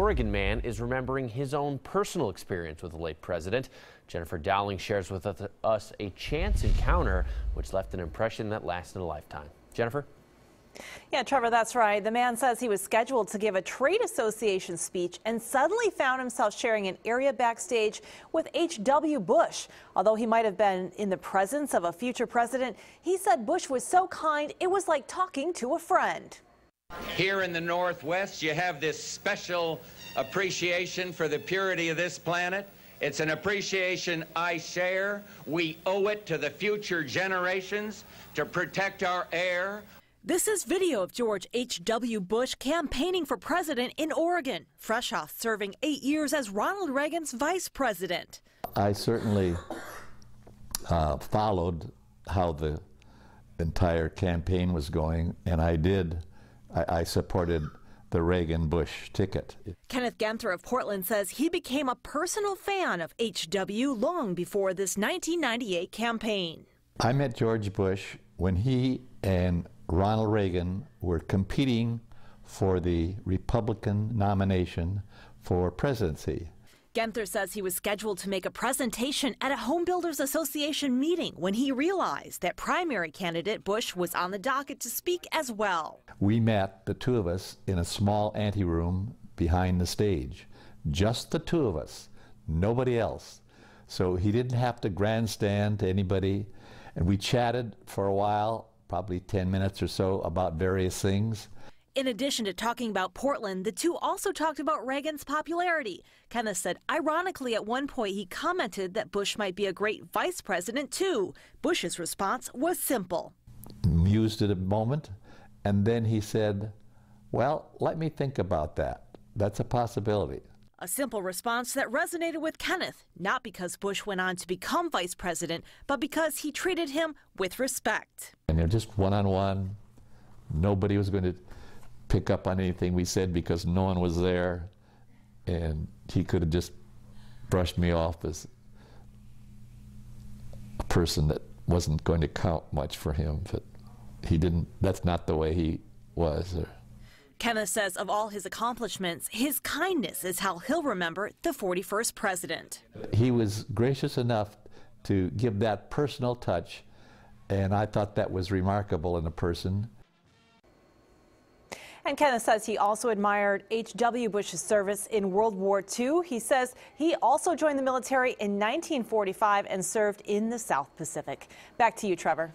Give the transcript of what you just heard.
Oregon man is remembering his own personal experience with the late president. Jennifer Dowling shares with us a chance encounter which left an impression that lasted a lifetime. Jennifer? Yeah, Trevor, that's right. The man says he was scheduled to give a trade association speech and suddenly found himself sharing an area backstage with H.W. Bush. Although he might have been in the presence of a future president, he said Bush was so kind it was like talking to a friend. Here in the Northwest, you have this special appreciation for the purity of this planet. It's an appreciation I share. We owe it to the future generations to protect our air. This is video of George H.W. Bush campaigning for president in Oregon, fresh off serving 8 years as Ronald Reagan's vice president. I certainly followed how the entire campaign was going, and I supported the Reagan-Bush ticket. Kenneth Genther of Portland says he became a personal fan of H.W. long before this 1998 campaign. I met George Bush when he and Ronald Reagan were competing for the Republican nomination for presidency. Genther says he was scheduled to make a presentation at a Home Builders Association meeting when he realized that primary candidate Bush was on the docket to speak as well. We met, the two of us, in a small anteroom behind the stage. Just the two of us, nobody else. So he didn't have to grandstand to anybody, and we chatted for a while, probably 10 minutes or so, about various things. In addition to talking about Portland, the two also talked about Reagan's popularity. Kenneth said, ironically, at one point he commented that Bush might be a great vice president, too. Bush's response was simple. Mused at a moment, and then he said, well, let me think about that. That's a possibility. A simple response that resonated with Kenneth, not because Bush went on to become vice president, but because he treated him with respect. And they're just one-on-one. Nobody was going to pick up on anything we said because no one was there, and he could have just brushed me off as a person that wasn't going to count much for him, but he didn't. That's not the way he was. Kenneth says of all his accomplishments, his kindness is how he'll remember the 41st president. He was gracious enough to give that personal touch, and I thought that was remarkable in a person. And Kenneth says he also admired H.W. Bush's service in World War II. He says he also joined the military in 1945 and served in the South Pacific. Back to you, Trevor.